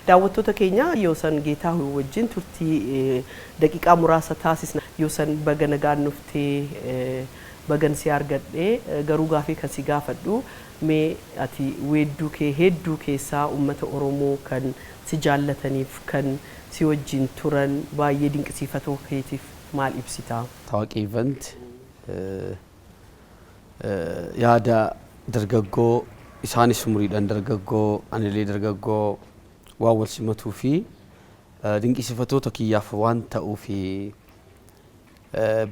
daawwattoota keenya Yoosan Geetaa wajjin turtii daqiiqaa muraasa taasisna. Yoosan baga nagaan nuftee bagan si argadhee garuu gaafii kan si gaafadhu mee ati weedduu kee hedduu keessaa uummata Oromoo kan si jaallataniif kan si wajjin turan baay'ee dinqisiifatoo keetiif maal ibsita? Tawaaqii event yaada dargaggoo isaanis umuriidhaan dargaggoo anilee dargaggoo waan wal simatuu fi dinqisiifatoota kiyyaaf waan ta'uu fi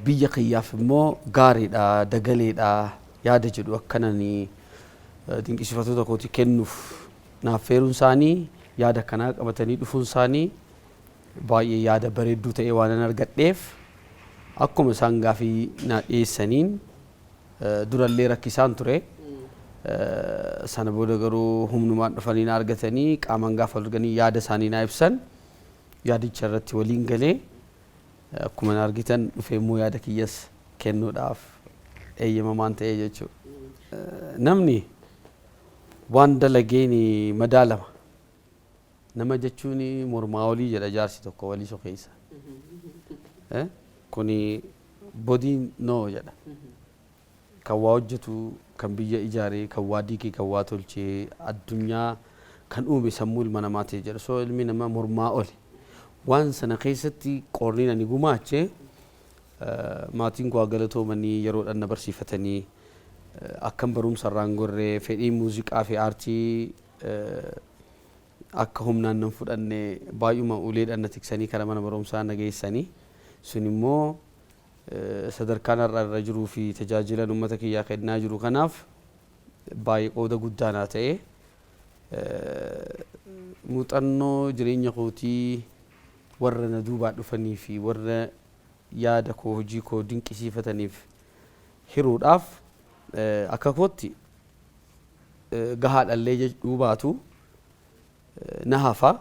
biyya kiyyaaf immoo gaariidha dagaleedha yaada jedhu akkananii dinqisiifatoota kooti kennuuf naaf feeruun isaanii yaada kanaa qabatanii dhufuun isaanii baay'ee yaada bareedduu ta'e waan an argadheef akkuma isaan gaafii na dhiyeessaniin durallee rakkisaan ture sana booda garuu humnumaan dhufanii na argatanii qaamaan gaafa arganii yaada isaanii na ibsan yaadicha irratti waliin galee akkuma na argitan dhufee immoo yaada kiyyas kennuudhaaf eeyyamamaan ta'ee jechuudha. Namni waan dalageen madaalama. Nama jechuun mormaa olii jedha jaarsi tokko walii so keessa. Kuni bodiin noo jedha. Kan waa hojjetu kan biyya ijaaree kan waa diigee kan waa tolchee addunyaa kan uume sammuu ilma namaa ta'e jedha. So ilmi namaa mormaa oli. Waan sana keessatti qorniin ani gumaache maatiin koo galatoomanii yeroodhaan na barsiifatanii akkan barumsa irraan gorree fedhii muuziqaa fi aartii akka humnaan nan fudhanne baay'uma uleedhaan na tiksanii karaa mana barumsaa na geessanii sun immoo sadarkaan irra jiruu fi tajaajilan uummata kiyyaa kennaa jiru kanaaf baay'ee qooda guddaa naa ta'e muuxannoo jireenya kootii warra na duubaa dhufanii fi warra yaada koo hojii koo dinqisiifataniif hiruudhaaf akka kootti gahaadhallee jedhuu baatu na hafa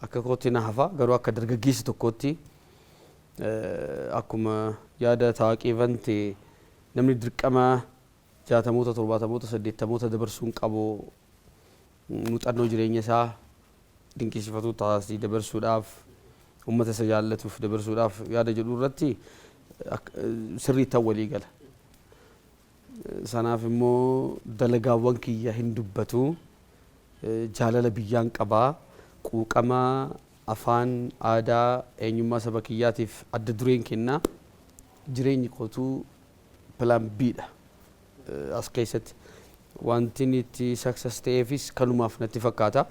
akka kootti na hafa garuu akka dargaggeessi tokkootti akkuma yaada tawaaqii event namni dirqama 60moota 70moota 80moota dabarsuun qabu muuxannoo jireenya isaa dinqisiifatuu taasisii dabarsuudhaaf uummata isa jaallatuuf dabarsuudhaaf yaada jedhu irratti sirrii ta'uu walii gala. Sanaaf immoo dalagaawwan kiyya hin dubbatu jaalala biyyaan qabaa quuqama afaan aadaa eenyummaa saba kiyyaatiif adda dureen kennaa jireenyi kootuu pilaan biidha as keessatti wanti itti success ta'eefis kanumaaf natti fakkaata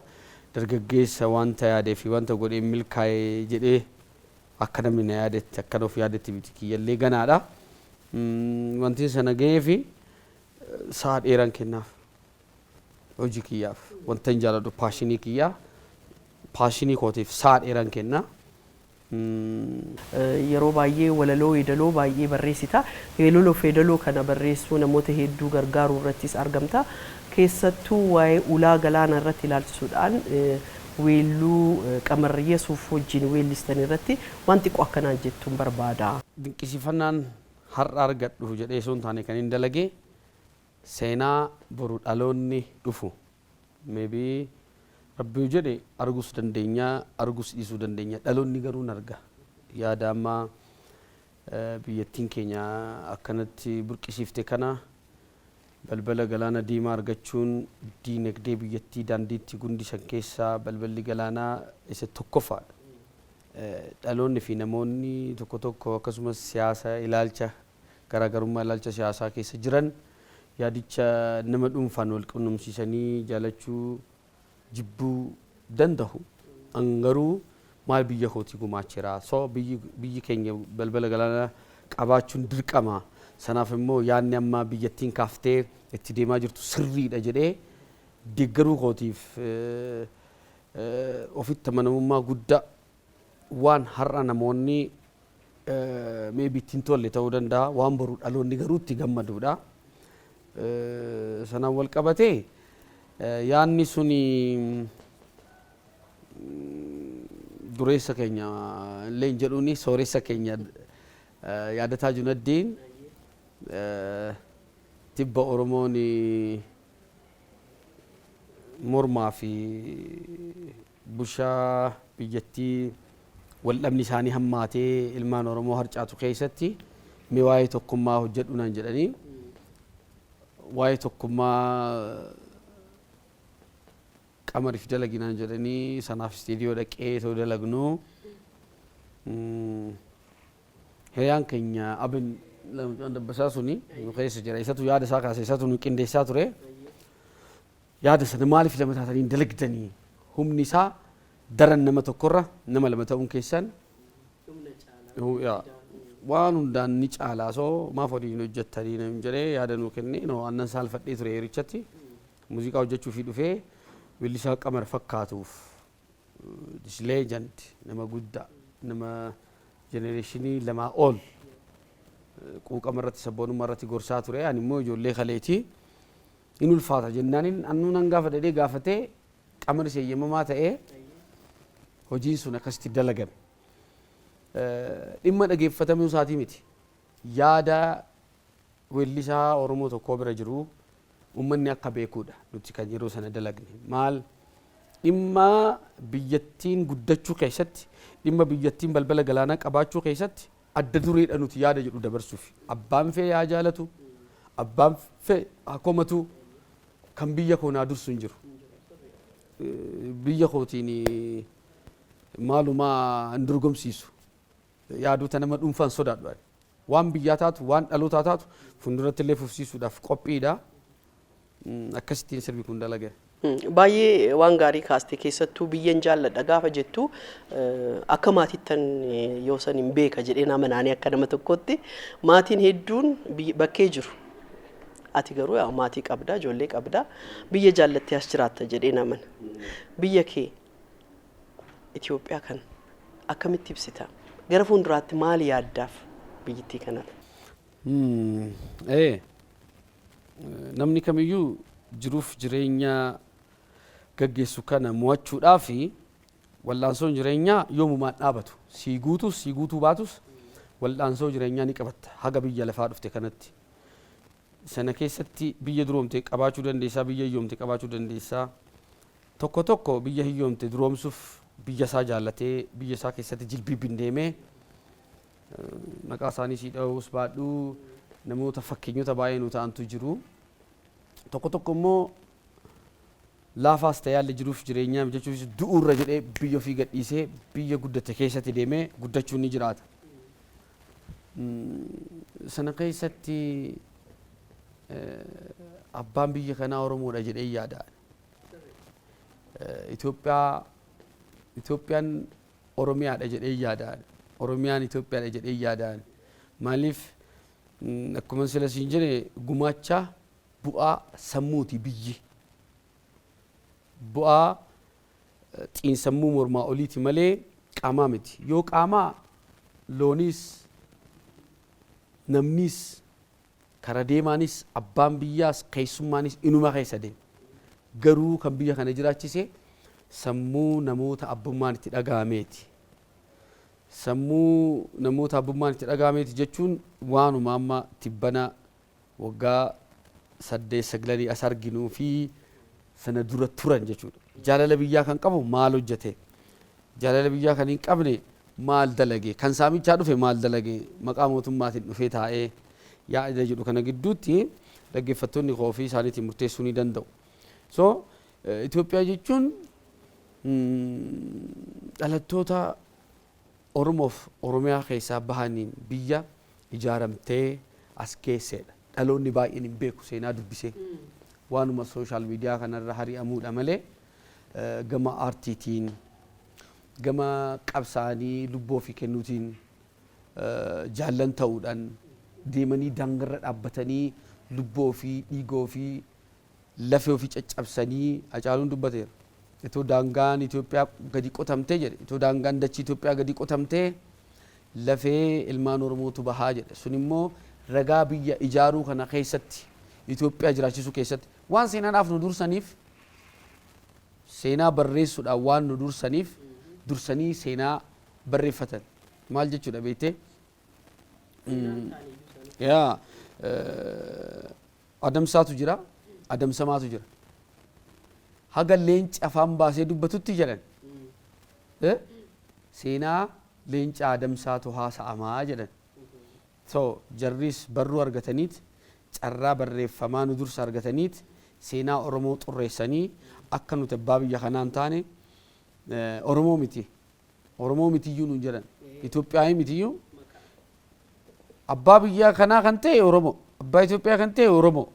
dargaggeessa wanta yaadee fi wanta godhee milkaa'ee jedhee akka namni na yaadetti akka of yaadetti miti kiyyallee ganaadha wanti sana ga'ee fi sa'a dheeraan kennaaf hojii kiyyaaf wanta hin jaalladhu paashinii kiyyaa paashinii kootiif sa'a dheeraan kennaa. Yeroo baay'ee walaloo yeedaloo baay'ee barreessita. Yeedaloo fi yeedaloo kana barreessuu namoota hedduu gargaaruu irrattis argamta. Keessattuu waa'ee ulaa galaana irratti ilaalchisuudhaan weelluu Qamarri Yesuuf wajjin weellistan irratti waan xiqqoo akkanaan jettuun barbaada. Dinqisiifannaan har'a argadhu jedhee osoo hin taane kan hin dalage seenaa boru dhaloonni dhufu maybe rabbii jedhe arguus dandeenya arguus dhiisuu dandeenya dhaloonni garuu arga yaada ammaa biyyattiin keenya akkanatti burqisiifte kana balbala galaana diimaa argachuun diinagdee biyyattii daandiitti guddisan keessaa balballi galaanaa isa tokkoffaadha. Dhaloonni fi namoonni tokko tokko akkasumas siyaasa ilaalcha garaagarummaa ilaalcha siyaasaa keessa jiran yaadicha nama dhuunfaan wal qunnamsiisanii jaalachuu jibbuu danda'u angaruu maal biyya kootii gumaacheera so biyyi keenya balbala galaanaa qabaachuun dirqama sanaaf immoo yaadni amma biyyattiin kaaftee itti deemaa jirtu sirriidha jedhee deeggaruu kootiif ofitti amanamummaa guddaa waan har'a namoonni maybe ittiin tolle ta'uu danda'a waan boru dhaloonni garuu itti gammaduudha. Sanaan wal qabatee yaadni suni dureessa keenya illee hin jedhuuni sooressa keenya yaadataa Junaddiin tibba Oromoon mormaa fi bushaa biyyattii waldhabni isaanii hammaatee ilmaan Oromoo harcaatu keessatti mee waa'ee tokkummaa hojjedhu naan jedhanii waa'ee tokkummaa qamariif dalaginaan jedhanii sanaaf istiidiyoo dhaqee too dalagnu hiriyaan keenya abin dabbasaa suni nu keessa jira isatu yaada isaa kaase isatu nu qindeessaa ture yaada sana maaliif lama taatanii dalagdanii humni isaa daran nama tokkorra nama lama ta'uun keessan waan hundaan ni caalaa soo maaf waliin hojjettanii nam jedhee yaada nuu kenne no annan saalfadhee ture hirichatti muuziqaa hojjechuu fi dhufee willisaa qamar fakkaatuuf this legend nama guddaa nama generatiinii lamaa ol quuqama irratti sabboonummaa irratti gorsaa ture ani immoo ijoollee kaleetii in ulfaata jennaanin annuu nan gaafa dhedhee gaafatee qamari seeyyamamaa ta'ee hojiin sun akkasitti dalagame dhimma dhageeffatamuu isaatii miti yaada weellisaa Oromoo tokkoo bira jiru ummanni akka beekuudha nuti kan yeroo sana dalagne maal dhimma biyyattiin guddachuu keessatti dhimma biyyattiin balbala galaanaa qabaachuu keessatti adda dureedha nuti yaada jedhu dabarsuuf abbaan fee yaa jaalatu abbaan fee hakomatu kan biyya koonaa dursu hin jiru biyya kootiin maalumaa hin dorgomsiisu yaadota nama dhuunfaan sodaadhu waan biyyaa taatu waan dhalootaa taatu fuulduratti illee fufsiisuudhaaf qophiidha akkasittiin sirbi kun dalage. Baay'ee waan gaarii kaaste keessattuu biyyan jaalladha gaafa jettu akka maatittan yoo san hin beeka jedhee nama naanii akka nama tokkotti maatiin hedduun bakkee jiru. Ati garuu maatii qabda ijoollee qabda biyya jaallattee as jiraatta jedhee naman biyya kee Itoophiyaa kan akkamitti ibsita gara fuulduraatti maal yaaddaaf biyyattii kanatti? Namni kamiyyuu jiruuf jireenya gaggeessu kana mo'achuudhaaf wal'aansoon jireenyaa yoomumaan dhaabatu sii guutuu baatus wal'aansoo jireenyaa ni qabatta haga biyya lafaa dhufte kanatti sana keessatti biyya duroomte qabaachuu dandeessaa biyya hiyyoomte qabaachuu dandeessaa tokko biyya hiyyoomte duroomsuuf biyya isaa jaallatee biyya isaa keessatti jilbiibbiin deemee maqaa isaanii sii dha'uus baadhuu namoota fakkeenyota baay'ee nu ta'antu jiru tokko immoo laafaas ta'ee haalli jiruuf jireenyaa mijachuuf du'uurra jedhee biyya ofii gadhiisee biyya guddate keessatti deemee guddachuun ni jiraata. Sana keessatti abbaan biyya kanaa Oromoodha jedhee yaada. Itoophiyaan Oromiyaadha jedhee yaada. Oromiyaan Itoophiyaadha jedhee yaada. Maaliif akkuma sila siin jedhe gumaacha bu'aa sammuuti biyyi. Bu'aa xiinsammuu mormaa oliiti malee qaamaa miti. Yoo qaamaa looniis namnis kara deemaanis abbaan biyyaas keessummaanis inuma keessa deema. Garuu kan biyya kana jiraachise sammuu namoota abbummaan itti dhaga'ameeti. Sammuu namoota abbummaan itti dhaga'ameeti jechuun waanuma amma tibbana waggaa 8-9 as arginuu fi sana dura turan jechuudha. Jaalala biyyaa kan qabu maal hojjete? Jaalala biyyaa kan hin qabne maal dalage? Kan saamichaa dhufe maal dalage? Maqaa mootummaatiin dhufee taa'ee yaada jedhu kana gidduutti dhaggeeffattoonni ofii isaaniitiin murteessuu ni danda'u. So Itoophiyaa jechuun dhalattoota Oromoof Oromiyaa keessaa bahaniin biyya ijaaramtee as keessedha. Dhaloonni baay'een hin beeku seenaa dubbisee. Waanuma sooshaal miidiyaa kanarra hari'amuudha malee gama aartiitiin gama qabsaanii lubbuu ofii kennuutiin jaallan ta'uudhaan deemanii daangarra dhaabbatanii lubbuu ofii dhiigoo ofii lafee ofii caccabsanii Hacaaluun dubbateera. Itoo daangaan Itoophiyaa gadi qotamtee jedhe itoo daangaan dachii Itoophiyaa gadi qotamtee lafee ilmaan Oromootu bahaa jedhe sun immoo ragaa biyya ijaaruu kana keessatti Itoophiyaa jiraachisuu keessatti waan seenaadhaaf nu dursaniif seenaa barreessuudhaan waan nu dursaniif dursanii seenaa barreeffatan maal jechuudha beektee adamsaatu jira adamsamaatu jira haga leenci afaan baasee dubbatutti jedhan seenaa leencaa adamsaatu haasa'amaa jedhan so jarris barruu argataniit carraa barreeffamaa nu dursa argataniit seenaa oromoo xurreessanii akka nuti abbaa biyya kanaan taane oromoo mitiyyuu nu jedhan Itoophiyaa mitiyyuu abbaa biyya kanaa kan ta'e oromoo abbaa Itoophiyaa kan ta'e oromoo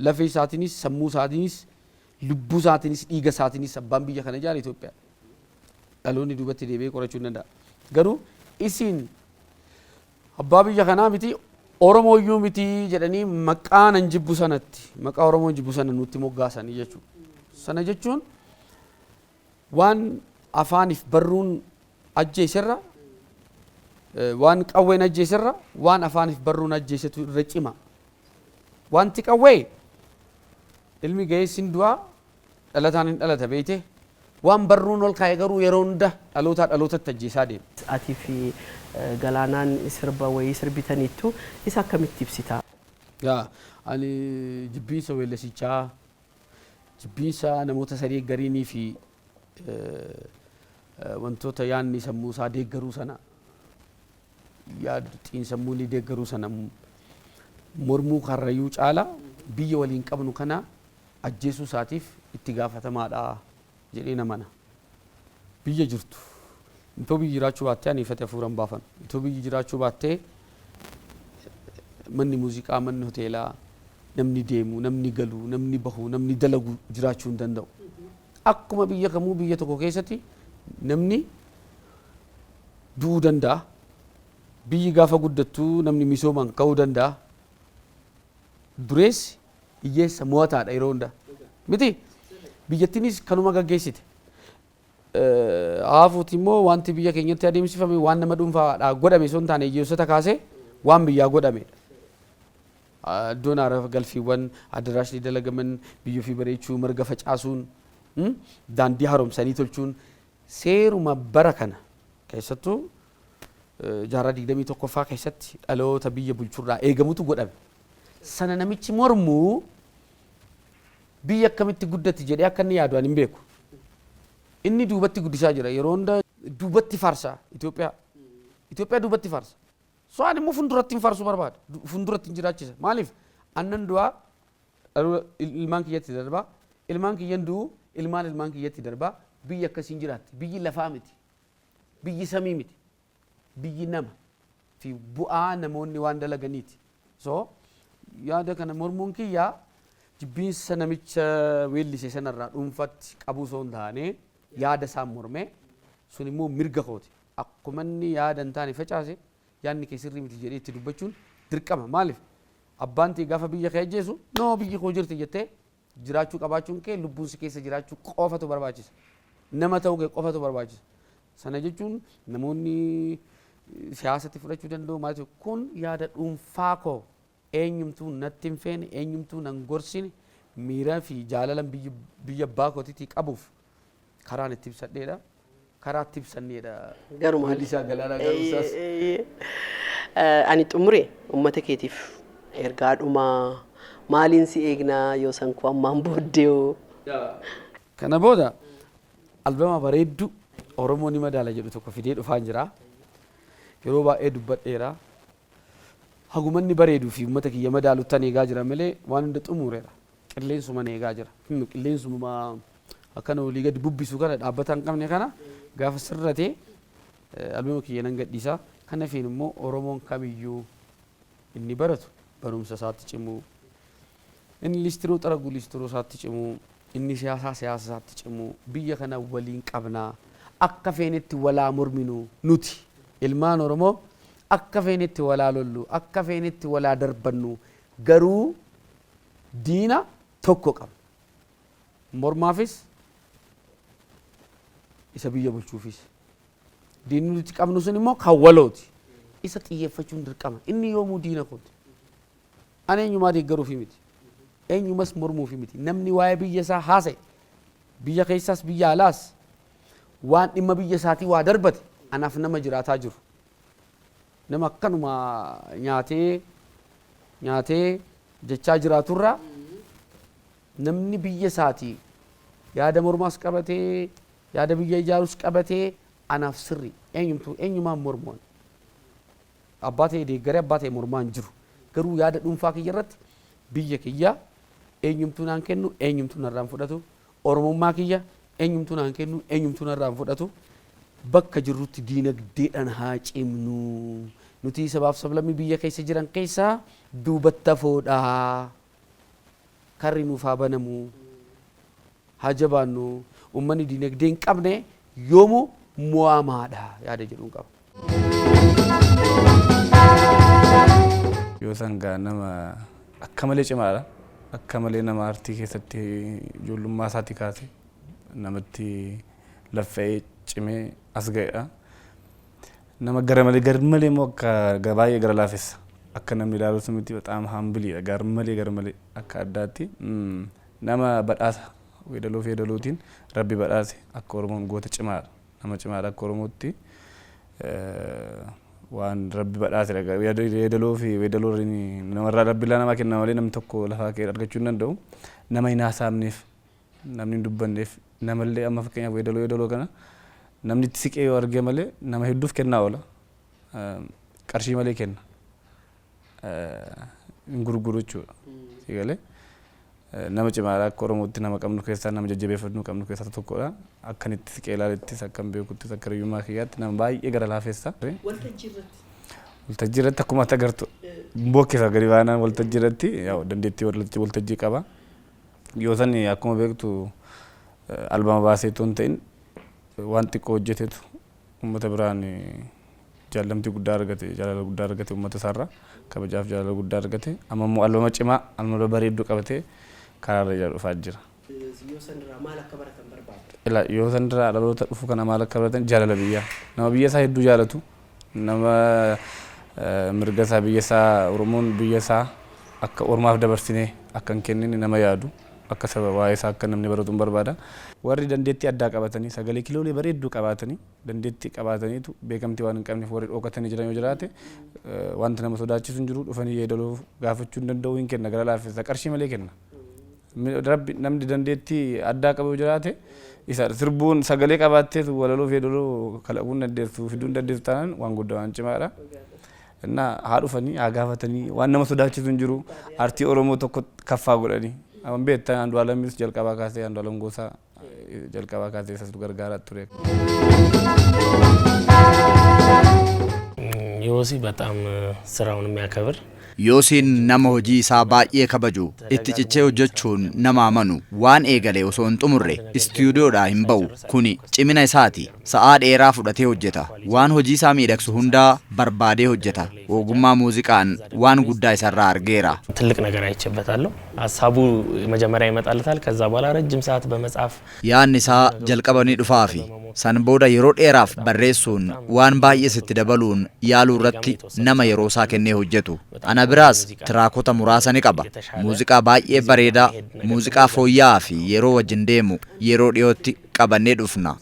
lafee isaatiinis sammuu isaatiinis lubbuu isaatiinis dhiiga isaatiinis abbaan biyya kana jaala Itoophiyaa dhaloonni duubatti deebi'ee qorachuu hin danda'a garuu isin abbaa biyya kanaa miti oromoo iyyuu miti jedhanii maqaa nan jibbu sanatti maqaa oromoo jibbu sana nutti moggaasanii jechuudha sana jechuun waan afaaniif barruun ajjeesirra waan qawween ajjeesirra waan afaaniif barruun ajjeesetu irra cima wanti qawwee ilmi ga'eessin du'aa dhalataan hin dhalata beeyte waan barruun ol kaa'e garuu yeroo hunda dhalootatti ajjeesaa deema. Atii fi Galaanaan sirba wayii sirbitaniittu isa akkamitti ibsita? Ani jibbiinsa weellisichaa jibbiinsa namoota sadii gariinii fi wantoota yaadni sammuu isaa deeggaruu sana yaadni sammuu ni deeggaruu sana mormuu karrayyuu caala biyya waliin qabnu kana ajjeesuu isaatiif itti gaafatamaadha jedhee namana biyya jirtu itoo biyyi jiraachuu baattee ani ifate hafuuran baafan itoo biyyi jiraachuu baattee manni muuziqaa manni hoteelaa namni deemu namni galu namni bahu namni dalagu jiraachuu hin danda'u akkuma biyya kamuu biyya tokko keessatti namni du'uu danda'a biyyi gaafa guddattuu namni misoomaan ka'uu danda'a dureessi hiyyeessa mo'ataadha yeroo hunda miti biyyattiinis kanuma gaggeessite haafuuti immoo wanti biyya keenyatti adeemsifame waan nama dhuunfaadhaa godhame osoo hin taane hiyyeessota kaasee waan biyyaa godhamedha iddoon aara galfiiwwan addaraashni dalagaman biyya ofii bareechuu marga facaasuun daandii haaromsanii tolchuun seeruma bara kana keessattuu jaarraa 21ffaa keessatti dhaloota biyya bulchurraa eegamutu godhame sana namichi mormuu biyya akkamitti guddatti jedhee akka inni yaadu ani hin beeku inni duubatti guddisaa jira yeroo hunda duubatti farsa Itoophiyaa duubatti farsa so ani immoo funduratti hin farsu barbaada funduratti hin jiraachisa maaliif annan du'aa ilmaan kiyyatti darbaa ilmaan kiyyan du'u ilmaan kiyyatti darbaa biyya akkasiin jiraatti biyyi lafaa miti biyyi samii miti biyyi nama fi bu'aa namoonni waan dalaganiiti so yaada kana mormuun kiyyaa jibbiinsa namicha weellise sanarraa dhuunfatti qabuu osoo hin taane yaada isaa mormee sun immoo mirga kooti akkuma inni yaada hin taane facaase yaadni kee sirrii miti jedhee itti dubbachuun dirqama maaliif abbaan ta'e gaafa biyya kee ajjeesu noo biyyi koo jirti jettee jiraachuu qabaachuun kee lubbuun si keessa jiraachuu qofatu barbaachisa nama ta'uu kee qofatu barbaachisa sana jechuun namoonni siyaasatti fudhachuu danda'u maaliif kun yaada dhuunfaa koo eenyumtuu natti hin feene eenyumtuu nan gorsine miiraa fi jaalalan biyya abbaa kootiitii qabuuf karaan itti ibsadheedha karaa itti ibsanneedha garuma Weellisaa Galaanaa Gaaromsaas ani xumure uummata keetiif ergaadhuma maaliin si eegnaa yoo san koo ammaan booddeeoo kana booda albama bareeddu Oromoo ni madaala jedhu tokko fidee dhufaan jira yeroo baay'ee dubbadheera hagumanni bareeduu fi uummata kiyya madaaluttan eegaa jira malee waan hunda xumureera qilleensuma eegaa jira qilleensuma akkana olii gadi bubbisu kana dhaabbata hin qabne kana gaafa sirratee albama kiyya nan gadhiisa kana fiin immoo Oromoon kamiyyuu inni baratu barumsa isaatti cimuu inni listiruu xaraguu listiruu isaatti cimuu inni siyaasa isaatti cimuu biyya kana waliin qabnaa akka feenetti walaa morminu nuti ilmaan Oromoo akka feenetti walaa lollu akka feenetti walaa darbannu garuu diina tokko qabna mormaafis isa biyya bulchuufis diinni nuti qabnu sun immoo kan walooti isa xiyyeeffachuun dirqama inni yoomuu diina kooti ani eenyumaa deeggaruufi miti eenyumas mormuufi miti namni waa'ee biyya isaa haasa'e biyya keessaas biyya alaas waan dhimma biyya isaatii waa darbate anaaf nama jiraataa jiru nama akkanuma nyaatee jechaa jiraaturra namni biyya isaatii yaada mormaas qabatee yaada biyya ijaarus qabatee anaaf sirri eenyumaan mormuun abbaatee deeggaree abbaatee mormaan jiru garuu yaada dhuunfaa kiyya irratti biyya kiyyaa eenyumtuu naan kennu eenyumtuu narraan fudhatu oromummaa kiyya eenyumtuu naan kennu eenyumtuu narraan fudhatu bakka jirrutti diinagdeedhaan haa cimnu nuti sabaaf sablammii biyya keessa jiran keessaa duubatti hafoodha karri nuuf haa banamu haa jabaannu ummanni diinagdee hin qabne yoomuu mo'amaadha yaada jedhuun qaba. Yoo sangaa nama akka malee cimaadha. Akka malee nama artii keessatti ijoollummaa isaatti kaase namatti laffa'ee cimee as ga'edha. Nama gara malee immoo akka baay'ee gara laafessa. Akka namni ilaalutu miti bataam haambiliidha. Gara malee akka addaatti nama badhaasa weedaloo fi weedalootiin rabbi badhaase akka Oromoon goota cimaadha. Nama cimaadha akka Oromootti waan rabbi badhaase weedaloo fi weedaloon namarraa rabbi laa namaa kenna malee namni tokko lafaa kee argachuu hin danda'u. Nama hin haasaamneef namni hin dubbanneef namallee amma fakkeenyaaf weedaloo kana namni itti siqee yoo arge malee nama hedduuf kennaa oola. Qarshii malee kenna. Hin gurguru jechuudha. Sigalee nama cimaadha akka Oromootti nama qabnu keessaa nama jajjabeeffannuu qabnu keessaa tokkodha. Akkanitti siqee ilaalettis akkan beekuttis akka riyyummaa kiyyaatti nama baay'ee gara laafessa. Waltajjii irratti akkuma ati agartu bokkeessa gadi baanaan waltajjii irratti dandeettii waltajjii qaba. Yoo san akkuma beektu albama baaseetu hin ta'in waan xiqqoo hojjetetu uummata biraan jaalamtii guddaa argate jaalala guddaa argate uummata isaarraa kabajaaf jaalala guddaa argate amma immoo albama cimaa albama bareedduu qabatee karaarra jala dhufaa jira. Yoo sanirraa maal akka baratan barbaadu? Yoo sanirraa dhaloota dhufu kana maal akka baratan jaalala biyyaa nama biyya isaa hedduu jaalatu nama mirga isaa biyya isaa Oromoon biyya isaa akka ormaaf dabarsinee akka hin kennine nama yaadu akka saba waa'ee isaa akka namni baratuun barbaada. Warri dandeettii addaa qabatanii sagalee kiloolee bareedduu qabaatanii dandeettii qabaataniitu beekamtii waan hin qabneef warri dhookatanii jiran yoo jiraate wanta nama sodaachisu hin jiru dhufanii yeedaloo gaafachuu hin danda'u hin kenna gara laafessa qarshii malee kenna. Rabbi namni dandeettii addaa qabu yoo jiraate isa sirbuun sagalee qabaatteetu walaloo fi yeedaloo kalaquun dandeessu fiduun dandeessu taanaan waan guddaa waan cimaadha. Innaa haa dhufanii haa gaafatanii waan nama sodaachisu hin jiru artii Oromoo tokko kaffaa godhanii. Amma beektaa Andu'aalamis jalqabaa kaasee Andu'aalam Gosaa jalqabaa kaasee isas gargaaraa ture. Yoosii በጣም ስራውን የሚያከብር Yoosiin nama hojii isaa baay'ee kabaju itti cichee hojjechuun nama amanu waan eegale osoo hin xumurre istiidiyoodhaa hin ba'u kuni cimina isaati sa'aa dheeraa fudhatee hojjeta waan hojii isaa miidhagsu hundaa barbaadee hojjeta ogummaa muuziqaan waan guddaa isarraa argeera. ትልቅ ነገር አይቼበታለሁ ሐሳቡ መጀመሪያ ይመጣለታል ከዛ በኋላ ረጅም ሰዓት በመጻፍ yaanni isaa jalqabanii dhufaafi san booda yeroo dheeraaf barreessuun waan baay'ee sitti dabaluun yaaluu irratti nama yeroo isaa kennee hojjetu. Ana biraas tiraakota muraasa ni qaba. Muuziqaa baay'ee bareedaa, muuziqaa fooyya'aa fi yeroo wajjin deemu yeroo dhiyootti qabannee dhufna.